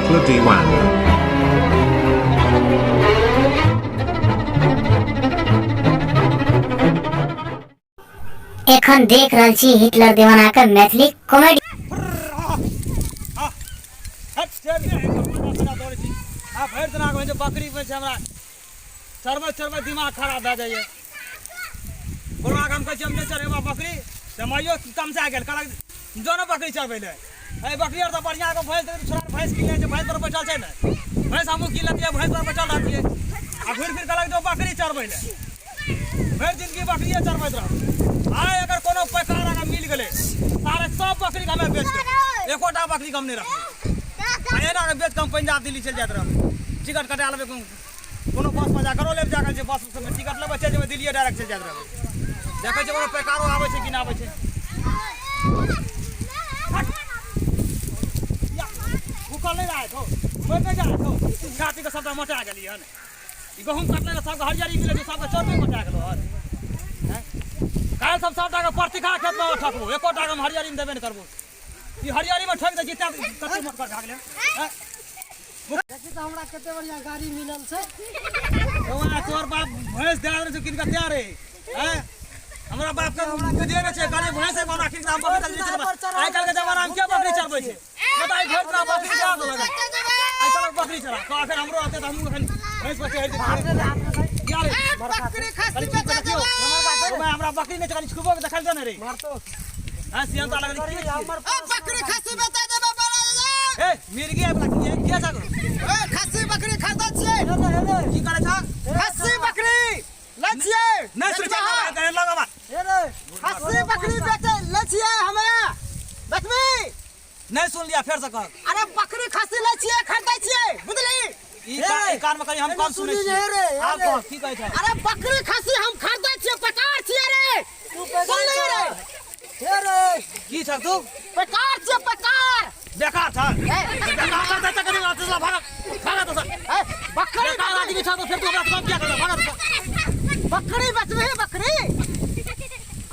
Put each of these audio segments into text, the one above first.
Hitler D1. एखन देख रहल छी हिटलर दीवाना के मैथिली कॉमेडी। बकरी चरबे दिमाग खराब भए जाइए। कोरोना हम कहै छी हम नहि चढ़ेबा बकरी तऽ माइयो तमसा गेल कहलक जो ने बकरी चढ़बै ले। ए बकरी आर तऽ बढ़िया के भैंस छोड़ा भैंस किन लै छै, भैंस पर बैठल छै ने, भैंस हमहूँ किन लेतियै, भैंस पर बैठल रहतियै आ घुरि फिर कहलक जो बकरी चढ़बै ले। भरि जिंदगी बकरिए चढ़बैत रह। आइ अगर कोनो पैकार अगर मिल गेलै सारे सब बकरी के हमे बेच देबै, एकोटा बकरी कम नहीं रखबै। एना के बेच के हम पंजाब दिल्ली चलि जाइत रहबै, टिकट कटा लेबै कोनो बस में जाकर ले जाकर छै, बस में टिकट लेबै चलि जेबै दिल्ली डायरेक्ट चलि जाइत रहबै। देखै छै कोनो पैकारो आबै छै कि नहि आबै छै। भूखल नहीं रहे छो, कोई नहीं जाए छो, घाटी के सबटा मोटा गेलिए हन। ई गहूम काटले ने सबके हरियारी मिलै छै, सबके चोरबे मोटा गेलो हन। काल्हि सब सबटा के प्रतिखा खेत में ठकबो, एकोटा के हम हरियारी में देबे नहीं करबो। ई हरियारी में ठक दे जितना कते मत कर भागले। देखी तो हमरा कते बढ़िया गाड़ी मिलल छै। ओना तोर बाप भैंस दे रहल छै किनका तैयार है। हैं हमरा बाप के बुझे न छै गाड़ी भैंस है हमरा किनका हम बकरी चढ़बै। आइ काल्हि के जमाना में के बकरी चढ़बै छै, बताइ घर पर बकरी चढ़ा दो लगे। आइ काल्हि बकरी चढ़ा तो आखिर हमरो आते त हम भैंस पर चढ़ै छी यार। बकरी खस्सी बेचा देबो ओमे हमरा बकरी नहीं चढ़ा छुबो के देखल न रे मारतो। हां सियान त लगल की हमर बकरी खस्सी बेचा देबो बड़ा ए मिर्गी है के छ ए खस्सी बकरी खरीदै छियै की करे छ खस्सी बकरी लै छियै नहीं सुन करे लगा बात ए रे खस्सी बकरी बेचे लै छियै हमरा देखबी नहीं सुन लिया फिर से कह। अरे बकरी खस्सी लै छियै खरीदै छियै बुझली ई कान में कहीं हम कम सुनै छी। आप कह की कहै छ। अरे बकरी खस्सी हम खरीदै छियै पकार छियै रे सुन ले रे हे रे की छ तू पकार छियै पकार बेकार था बेकार था करी बात चला भागा भागा तो सर बकरी बेकार आदमी था तो फिर तू बात क्या कर भागा तो बकरी बेचबे बकरी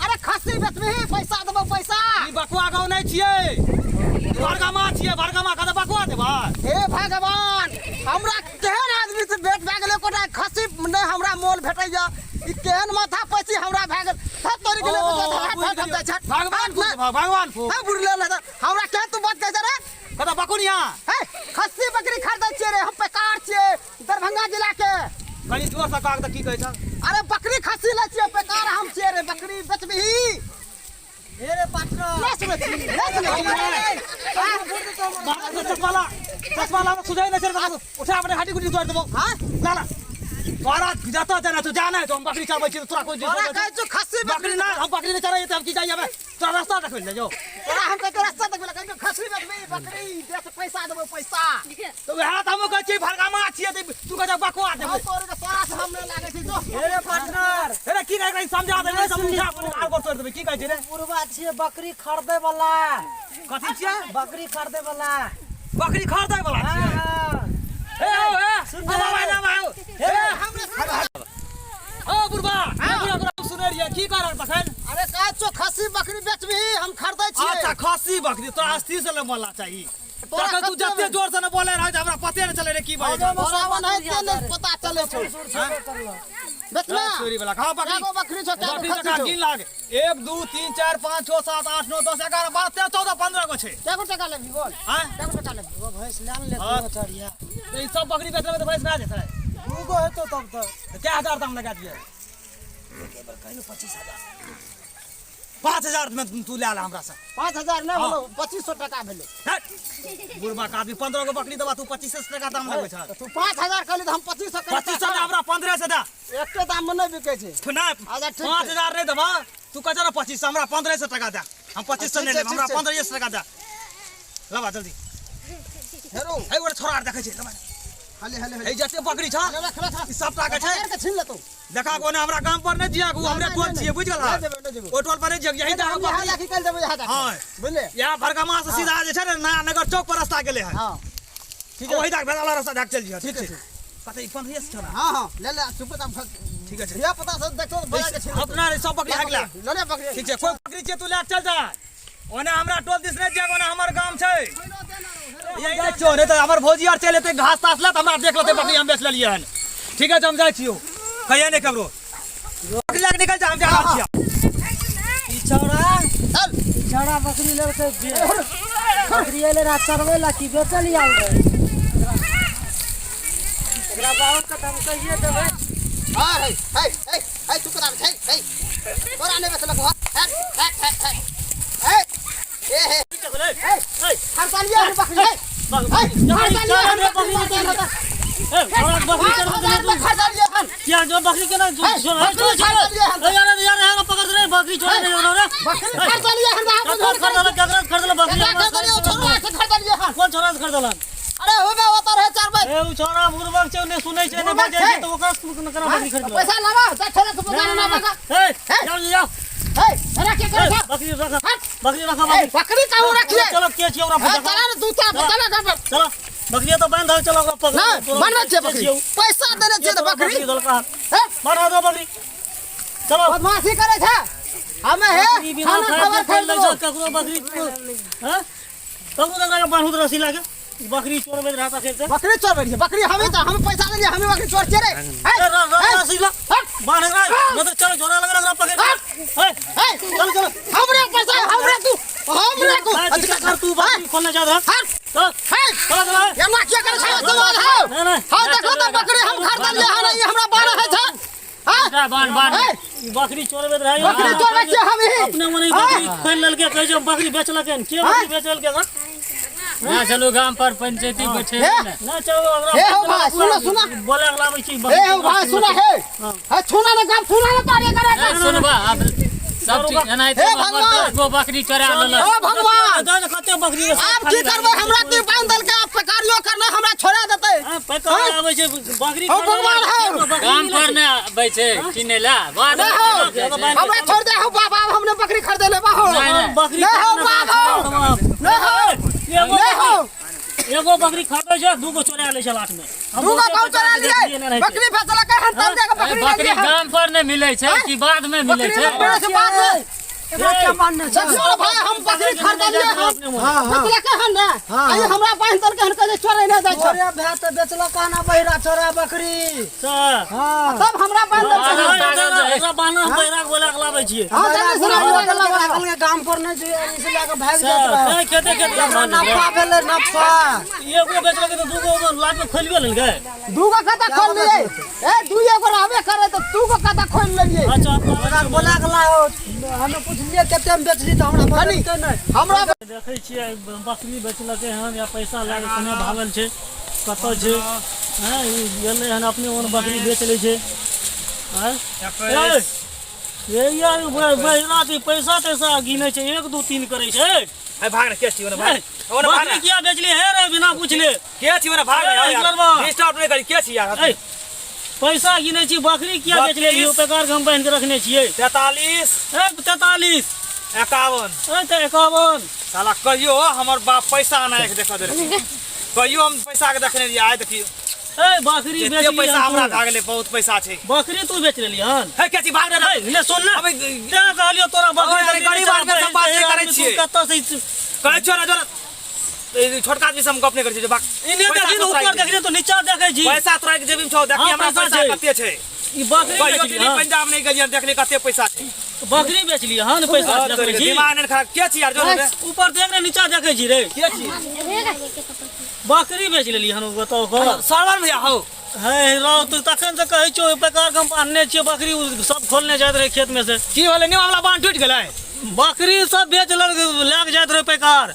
अरे खस्सी बेचबे पैसा देबो पैसा ई बकुआ गांव नहीं छिए भरगमा छिए भरगमा का बकुआ देबा। हे भगवान हमरा केहन आदमी से भेट भए गेलै कोटा खस्सी नै हमरा मोल भेटैया ई केहन माथा पैसी हमरा भए गेल सब तोरी गेलै भगवान फू हम बुरले ले हमरा केहन तू बात कहै रे कदा बकुनिया हे खस्सी बकरी खरीदै छियै रे हम पैकार छियै दरभंगा जिला के कनी जोर से काग त की कहै छ। अरे बकरी खस्सी ले छियै पैकार हम छियै रे बकरी बेचबही हे रे पार्टनर चश्मा सुझाई नहीं चल उठा अपने हाटी गुटी जोड़ देबो। हां ना ना तोरा जाता जाना तू जाना है तो हम बकरी चढ़बै छी तोरा कोई तोरा कहै छ खस्सी बकरी ना हम बकरी नहीं चढ़ै त हम की जाइए हमें तोरा रास्ता देखै ले जो तोरा हम कहै रास्ता तक कहै खस्सी बेचबही बकरी देख पैसा देबो पैसा तो वह त हम कहै छी भरगामा छिए तू कहै बकुआ देबो तोर के तोरा से हम नहीं लागै छै जो हे रे पार्टनर हे की कहै समझा दे नहीं समझा आर को तोड़ देबे की कहै छी रे पुरवा छियै बकरी खरीदे वाला कथि छिए बकरी खरीदे वाला बकरी खरीदै वाला छिए। ए सुन जा भाई ना भाई ए ओ बुढ़वा पूरा सुनै रिया की कर तखन। अरे कहै छ खस्सी बकरी बेचबही हम खरीदै छियै। अच्छा खस्सी बकरी तोरा अस्थिर से बोलना चाहिए तोरा तू जत्ते जोर से न बोले रह हमरा पते न चले रे की बात तोरा बनाइते नहीं पता चलै छौ बेचना चोरी वाला खा बकरी एगो बकरी छ बकरी का गिन लाग 1 2 3 4 5 6 7 8 9 10 11 12 13 14 15 गो छै केगो टका लेबही बोल हां केगो टका लेबही वो भैंस लान ले चढ़िया तो ई सब बकरी बेचले तो भैंस खा जेतै दूगो हेतो तब तो क्या हजार दाम लगा दिए केवल कहलो 25000 5000 में तू ले आला हमरा से 5000 नहीं बोलो 2500 टका भेलै बुढ़वा का भी 15 गो बकरी दबा तू 2500 टका दाम लगबै छ। तू 5000 कहली त हम 2500 कहली 2500 में हमरा 15 से दा एकटे दाम में नहीं बिकै छै ना 5000 नहीं दबा तू कह ना 2500 हमरा 1500 टका दा हम 2500 नहीं लेब हमरा 1500 टका दा लबा जल्दी हेरो ए ओरे छोरा देखै छै लबा हले हले ए जते बकरी छ ई सब टाका छै के छीन लेतौ देखा कोने हमरा काम पर नहीं जिया हमरे टोल छिए बुझ गेल ओ टोल पर नहीं जिया यही दा यहाँ लाखी कल देबो यहाँ हां बुझले यहाँ भरगमा से सीधा जे छै नया नगर चौक पर रास्ता गेले है हां ठीक है वही तक भेला रास्ता ढक चल जिया ठीक है पता 15 से छोरा हां हां ले ले चुप दाम ठीक है या पता से देखो बजा के छीन अपना रे सब बकरी हगला ले ले बकरी ठीक है कोई बकरी छै तू ले चल जा ओने हमरा टोल दिस नहीं जागो ना हमर गांव छै यही देखियो नहीं तो हमर भौजी आर चल एते घास तास ले त हमरा देख लेते बकरी हम बेच लेलिए हन ठीक है हम जाय छियो कहिए नहीं ककरो बकरी लाग निकल जा हम जा रहल छियै छौड़ा बकरी ले के बकरी ले रात चरवे ला की बेचल आउ रे एकरा बात का हम कहिए देबे हां हे तू करा हे तोरा ने बेचल को हे हर साल ये बकरी है बकरी क्या जो बकरी के ना यार पकड़ रे बकरी छोड़ दे रे कौन छोरा से खरीदला अरे हो बे होता रहे 4 भाई ए उ छोरा बुरबक छै ने सुनै छै ने बजे छै तो ओकरा करा बकरी खरीद पैसा लावा जा छोरा से बजा ना बगा ए जाओ अरे के करे बकरी रखा बकरी काऊ रखिए चलो के छी ओकरा फटा चला रे दूता चला चलो बकरी तो बांध चलो ओकरा पकड़ ना बनवा छे बकरी पैसा देने छे बकरी मारा दो बकरी चलो बदमाशी करे छे हमें है खाना खबर खरीद लो ककरो बकरी हां ककरो लगा बांध रसी लागे बकरी चोर में रहता खेत बकरी चोर बैठी बकरी हमें तो हम पैसा ले हमें बकरी चोर के रे रसी ला बांध रे न तो चलो जोरा लगा पकड़ चल हमरे पैसा हमरे तू हमरे को अच्छा कर तू बकरी खोलना चाह रहा चल चल ये ना क्या करे छे सवाल है हां देखो तो बकरी हम खरीद ले हां ये हमरा बारह है छे हां बांध बकरी चोर में रहा बकरी चोर बच्चे हम ही अपने मने बकरी खोल लल के कह जो बकरी बेचला के बकरी बेचल के ना चलो गांव पर पंचायती बैठे ना चलो हे हो भाई सुनो बोले लावे छी हे हो भाई सुनो हे सुना ना काम सुना ना तारे करे सुनबा अब सब चीज एनाई तो वो बकरी चरा लल ओ भगवान दादा कते बकरी आप की करबे हमरा के बांधल के आप कार्यो करना हमरा छोड़ा देते पैकार आवे छै बकरी ओ भगवान हो गांव पर ना बैठे चिने ला बाद हमरा छोड़ दे हो बाबा हमने बकरी खरीद ले बा हो बकरी नहीं हो बाबा नहीं हो एगो बकरी खरीदे छै दूगो चोरा ले छै लाट में दूगो कौन चोरा लिए बकरी फसला के हम तब देगा बकरी गांव पर नहीं मिले छै कि बाद में मिले छै बकरी से बात है एकरा क्या मानने छै छोड़ भाई हम बकरी खरीद लिए हम फसला के हम ना आई हमरा बांधल के हम कहे चोरे नहीं जाय छोरे भै त बेचला काना बहिरा छोरा बकरी हां तब हमरा बांधल के एकरा बान्ह बहिरा बोला के लाबै छियै हां जल्दी सुना कल के काम पर नहीं छै इसे लाके भाग जात रहा केते नफा भेले नफा एगो बेचला के तो दूगो लाट में खोलबे लेल गए दूगो खाता खोल लिए ए दू एगो रहबे करे तो तू को खाता खोल लेलिए अच्छा बोला के लाओ हमें पूछलिए केते में बेचली त हमरा बताते नहीं हमरा देखै छियै बकरी बेचलकै हन या पैसा लागे कोने भागल छै कतौ छै हैं ई गेलै हन अपने ओन बकरी बेच लै छै हैं ये यार बहिरा ती पैसा तैसा गिनै छै 1 2 3 करै छै ए भाग रे के छी ओने भाग ओने भाग बकरी किया बेचली हे रे बिना पूछले के छी ओने भाग रे यार डिस्टर्ब नहीं करी के छी यार पैसा गिनै छी बकरी किया बेचले लियो पेकार हम बांध के रखने छियै 43 43 51 त 51 साला कहियो हमर बाप पैसा आना एक देखा दे कहियो हम पैसा के देखने रहिए आइ देखियो बकरी एते बेचली पैसा हमरा भाग गेलै बहुत पैसा छै बकरी तू बेच लेली हन हे के छी भाग रे ले सुन ना अबे ते कहलियो तोरा बकरी गरीब आदमी सब बात नहीं करै छियै कत्तो से कहै छियो ना जोरा छोटका आदमी से हम गप नहीं करै छियै बाक इने देखी तो ऊपर देखी तो नीचा देखै छी पैसा तोरा के जेबी में छौ देखी हमरा पैसा कते छै ई बकरी कहियो बेचली दिल्ली पंजाब नहीं गेलियै देखली कते पैसा छै बकरी बेचली हन पैसा देखै छी दिमाग नहीं खराब के छी यार जोरा ऊपर देख रे नीचा देखै छी रे के छी बकरी बेच लेली हन बताओ को सरवर भैया हो हे रो तू तखन से कहै छौ बेकार हम आनने छियै बकरी सब खोलने जात रहे खेत में से की होले नी वाला बांध टूट गेलै बकरी सब बेच लाग जात रहे बेकार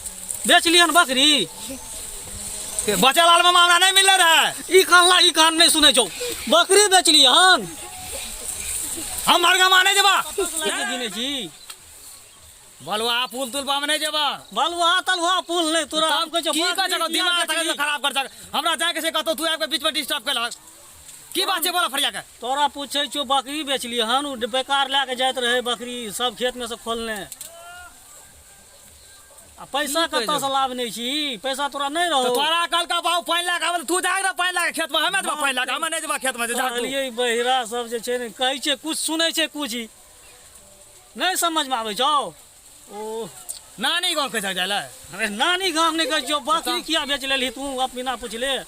बेच लिहन बकरी बचल आल में हमरा नहीं मिले रहे ई कान नहीं सुनै छौ बकरी बेच लिहन हम हर गामा नहीं जेबा गिने छी बलवा पुल तुल पा में नहीं जेबा बलुआ तलुआ पुल नहीं तोरा हम कहै छौ की का जगह दिमाग तक खराब कर सक हमरा जाय के से कतो तू आके बीच में डिस्टर्ब केलक की बात छै बोला फरिया के तोरा पूछै छौ बकरी बेच लिहन बेकार लाके जाइत रहे बकरी सब खेत में से खोलने आ पैसा कत्ता से लाभ नहीं छी पैसा तोरा नहीं रहो तोरा कल का बाऊ 5 लाख हम तू जाग रे 5 लाख खेत में हमें तो 5 लाख हम नहीं जेबा खेत में जा कहलिए बहिरा सब जे छै ने कहै छै कुछ सुनै छै कुछ ही नहीं समझ में आबै छौ ओ नानी गाँव कैसे जाए अरे नानी गाँव नहीं कह जो बकरी किया बेच ले तू आप बिना पूछ ले।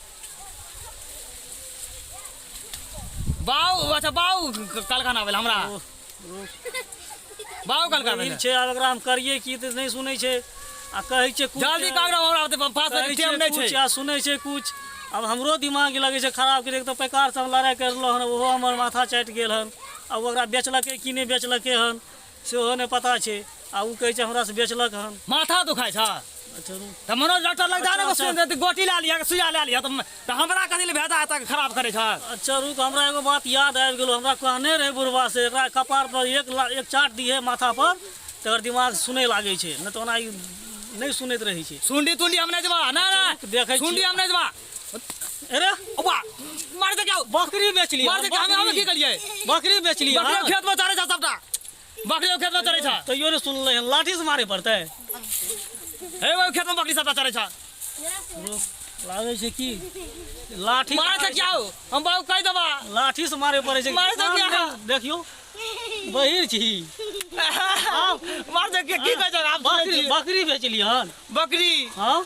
बाऊ अच्छा बाऊ कल खाना भेल हमरा बाऊ कल का भेल छै अब एकरा हम करिए की त नहीं सुनै छै आ कहै छै कुछ जल्दी कागरा हमरा पास टाइम नहीं छै आ सुनै छै कुछ। अब हमरो दिमाग लगे छै खराब कि तो पैकार से हम लड़ाई करलो हन ओहो हमर माथा चाट गेल हन। अब ओकरा बेचलकै कि नहीं बेचलकै हन सेहो नहीं पता छै आ उ कहै छै हमरा से बेचलक हन। माथा दुखाय छ अच्छा त मनोज डॉक्टर लग जाने को सुन दे गोटी ला लिया सुइया ला लिया त हमरा कथि ले भेदा तक खराब करे छ। अच्छा रुक हमरा एगो बात याद आबि गेलो हमरा कहने रहे बुढ़वा से एकरा कपार पर एक चाट दिए माथा पर तकर दिमाग सुनै लागे छै न त ओना नहीं सुनैत रही छै। सुंडी तुंडी हम नहीं जबा ना ना देखै सुंडी हम नहीं जबा अरे ओबा मार दे क्या बकरी बेच लिया मार दे क्या हम की करिए बकरी बेच लिया बकरी खेत में चरे छ सबटा बकरी खेत में चरे छ तैयो ने सुन ले लाठी से मारे पड़ते हे वो खेत में बकरी सबटा चरे छ लागे छै की लाठी मारे छ क्या हो हम बाऊ कह दबा लाठी से मारे पड़े छै मारे छ क्या देखियो बहिर छी मार दे की कह छ आप बकरी बेच लिया बकरी हां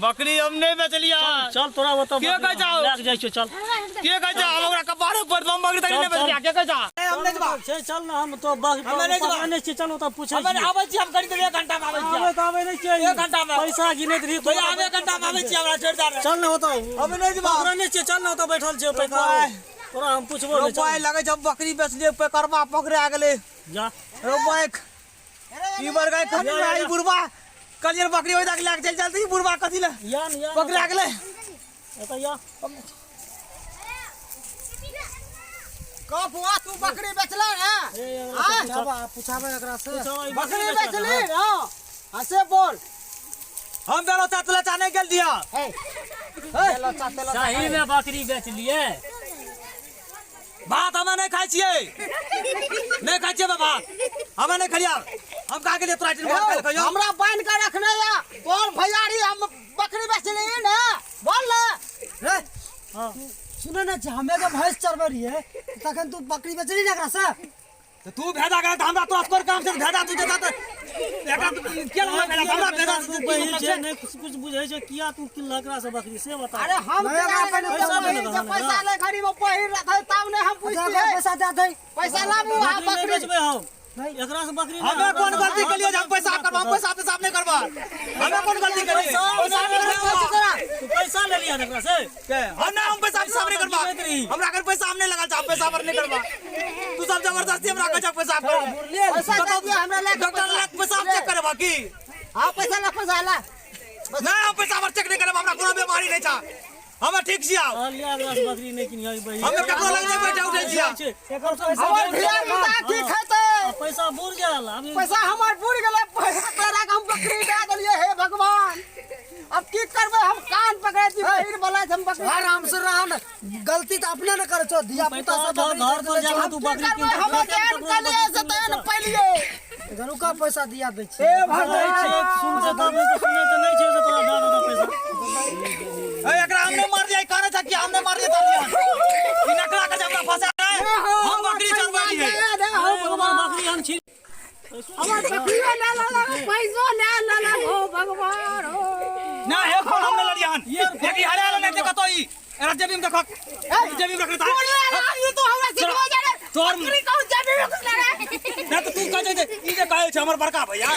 बकरी हम नहीं बेच लिया चल तोरा बता के कह जाओ लाग जाय छो चल के कह जा हमरा कपारे पर हम बकरी तक नहीं बेच लिया के कह जा हम नहीं जबा छै चल ना हम तो नहीं छै चलो त पूछे हम आबै छी हम करी देब 1 घंटा में आबै छी आबै नहीं छै 1 घंटा में पैसा गिनैत रही भैया हम 1 घंटा में आबै छी हमरा छोड़ दे चल ना होतो हम नहीं जबा ओकरा नहीं छै चल ना होतो बैठल छै पैकार तोरा हम पूछबो नहीं रोपाई लगे जब बकरी बेच लिए पे करबा पकड़े आ गेले जा रोपाई ई बर गए कभी आई बुरबा कलियर बकरी होई तक लाग चल जल्दी बुरबा कथि ले यान पकड़े आ गेले एता या का बुआ तू बकरी बेचला है पूछाबे एकरा से बकरी बेचली हां हसे बोल हम बेलो चातला चाने गेल दिया चलो चलो सही में बकरी बेच लिए भात हम नहीं खाई छिए नहीं खाई छिए भात हम नहीं खलिया हम का के लिए तोरा टिन बात कर हमरा बांध के रखने या बोल भैयारी हम बकरी बेचली ना बोल ले रे हां सुने ना हमें जब भैंस चरबे रही है तखन तू बकरी बेचली ना एकरा से तो तू भेदा गया त हमरा तो अस्कर काम से भेदा तू जता त एकरा के लगे भेदा हमरा भेदा तू बहिर छै नहीं कुछ बुझै छै किया तू किल एकरा से बकरी से बता अरे हम पैसा ले घड़ी में पहिर रखे तब ने हम पूछते पैसा दे दे पैसा लाबू आ बकरी बेचबे हम एकरा से बकरी हमें कौन गलती के लिए हम पैसा करबा पैसा पे साफ नहीं करबा हमें कौन गलती के लिए तू पैसा ले लिया एकरा से के ना हम पैसा साफ नहीं करबा हमरा अगर पैसा हमने लगा जा पैसा पर नहीं करबा तू सब जबरदस्ती हमरा कह पैसा कर पैसा दे दिया हमरा ले डॉक्टर ले पैसा चेक करबा की हां पैसा ला ना हम पैसा पर चेक नहीं करबा हमरा कोनो बीमारी नहीं था हम ठीक छिया लिया एकरा से बकरी नहीं किनिया भाई हम ककरो लग नहीं बैठे उठे छिया एकर पैसा हमर भिया की खैते पैसा बुर गेल अभी पैसा हमर बुर गेले पैसा तोरा हम बकरी दे देलिए हे भगवान अब की करबे हम कान पकड़े दी फिर बोला हम बकरी आराम से रहन गलती तो अपने न करे छो दिया पुता सब घर पर जा तू बकरी किन हम देन कले से तन पलिए घरु का पैसा दिया दे छे ए भगवान सुन से तब तो सुने तो नहीं छे से तोरा दे दे पैसा ए एकरा हमने मार दिया काने था कि हमने मार दिया कि नकरा के हमरा फंसा है हम बकरी चरवा दिए बकरी हम छी हमर बकरी ला पैसा ला हो भगवान हो ना है कौन हमने लड़ियान देखी हरे वाला नहीं देखा तो ई एरा जेबी में देखो जेबी में रखता ये तो हमरा सिखवा जा रे तोर बकरी कौन जेबी में घुस लगा ना तो तू कह दे ई जे कहे छ हमर बड़का भैया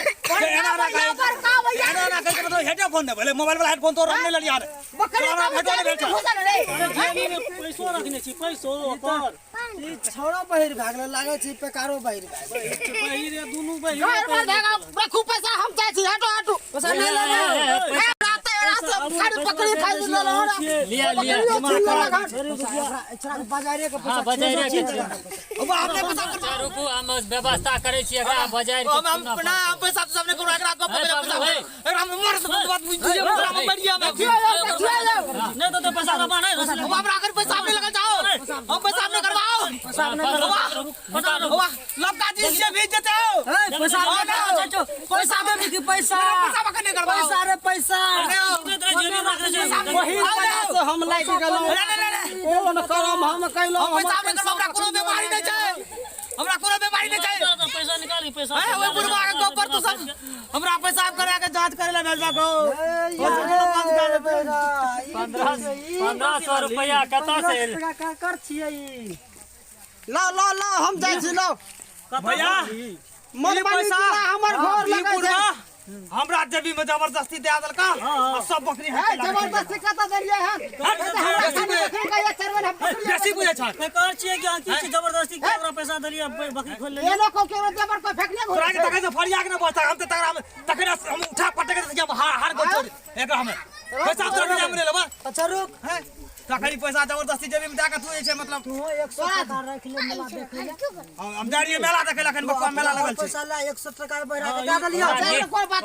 एना ना कहे बड़का भैया एना ना कहे तो हेडे फोन ने भले मोबाइल वाला हेडफोन तो हमने लड़ियान बकरी कौन जेबी में घुस रे पैसो रखने छी पैसो ओकर ई छौड़ा बहिर भाग लागे छी पेकारो बहिर बहिर या दुनु बहिर घर पर देगा रखू पैसा हम जाय छी हटो पैसा ले ले राते सारी बकरी खाई ले लो लिया लिया बाजारे के हाँ बाजार के अब आपने पैसा कर रुकू हम व्यवस्था करे छी एकरा बाजार के हम ना पैसा तो सबने करो एकरा को एकरा हम मर से बात बुझ दीजिए एकरा हम बढ़िया में नहीं तो पैसा रबा नहीं अब हमरा अगर पैसा आपने लगा जाओ हम पैसा आपने करवाओ वाह लबका जी से भेज देते हो पैसा पैसा दे की पैसा पैसा बकने करवाओ पैसा रे पैसा वही पैसा हम लाइक गेलो कोन करम हम कैलो पैसा आपने करवाओ हमरा कोनो बीमारी नहीं छै हमरा कोनो बीमारी नहीं छै पैसा निकाल ई पैसा ए ओए बुढ़वा के गोबर तू सब हमरा पेशाब करा के जांच करे ला भेजबा को बंद कर दे 1500 रुपया कतऽ से एल? का कर छियै ई ला ला ला हम जाइ छी लो भैया मन पैसा हमर घर ई लगे बुढ़वा हमरा जेबी में जबरदस्ती दे देलका आ सब बकरी है जबरदस्ती कत देलिए है बेसी बुझे छ मैं कर छियै कि अंकित से जबरदस्ती के हमरा पैसा दलिया बकरी खोल ले ये लोग को केवल जबर को फेंकने तोरा के तके से फरिया के न बता हम त तकरा हम उठा पटक के हम हार गो छोड़ एकरा हम पैसा तोरा के हमने लेबा अच्छा रुक हैं तकरी पैसा जबरदस्ती जेबी में दे के तू छै मतलब तू 100 टका रख ले मेला देख ले हम जाड़िए मेला देखे लखन बकवा मेला लगल छै पैसा ला 100 टका बहिरा के दे दलियो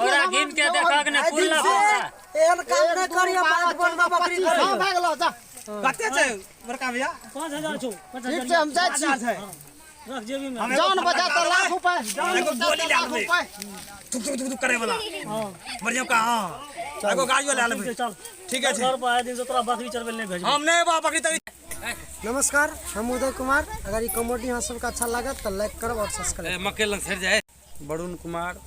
ओरा गिन के देखा के ने फूल ना होता। एहन काम नहीं करिए बात बोलबा बकरी हां भाग लो जा कते छै बड़का भैया 5000 छौ ठीक छै हम जाइ छी है रख जेबी में। जान बचा तो लाख रुपए एगो गोली ले लेबै थुक थुक थुक करे वाला हां बढ़िया का हां एगो गाड़ियो ले लेबै चल ठीक है घर पर आए दिन से तोरा बकरी चरबे नहीं भेज। हम नहीं बा बकरी तरी नमस्कार हम उदय कुमार अगर ये कॉमेडी यहाँ सबका अच्छा लगा तो लाइक करब और सब्सक्राइब मक्के लग सर जाए वरुण कुमार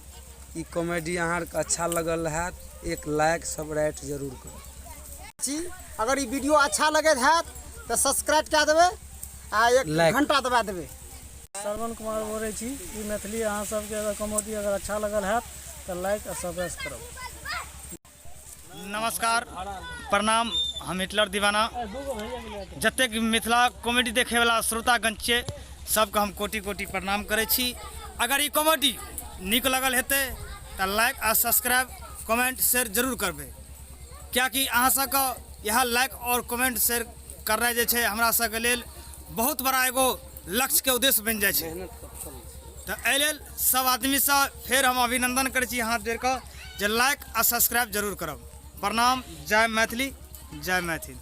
ई कॉमेडी अहाँ अच्छा लगल है एक लाइक सब्सक्राइब जरूर करू छी अगर ये वीडियो अच्छा लगे है तो सब्सक्राइब क्या देबे आ एक Like. घंटा दबा देबे। श्रवण कुमार बोलै छी ई मैथिली अहाँ सबके अगर कॉमेडी अगर अच्छा लगल है तो लाइक और सब्सक्राइब करब। नमस्कार प्रणाम हम हिटलर दीवाना जतेक मिथिला कॉमेडी देखे वाला श्रोतागण छै सबके हम कोटि कोटि प्रणाम करै छी। अगर ई कॉमेडी नीक लगल हेतै तऽ लाइक आ सब्सक्राइब कमेंट शेयर जरूर करबै कियाकि अहाँ सबके यह लाइक और कमेंट शेयर करनाइ जे छै हमरा सबके लेल बहुत बड़ा एगो लक्ष्य के उद्देश्य बनि जाइ छै। तऽ एहि लेल सब आदमीसँ फेर हम अभिनंदन करै छी हाथ जोड़ि कऽ जे लाइक आ सब्सक्राइब जरूर करब। प्रणाम। जय मैथिली जय मैथिल।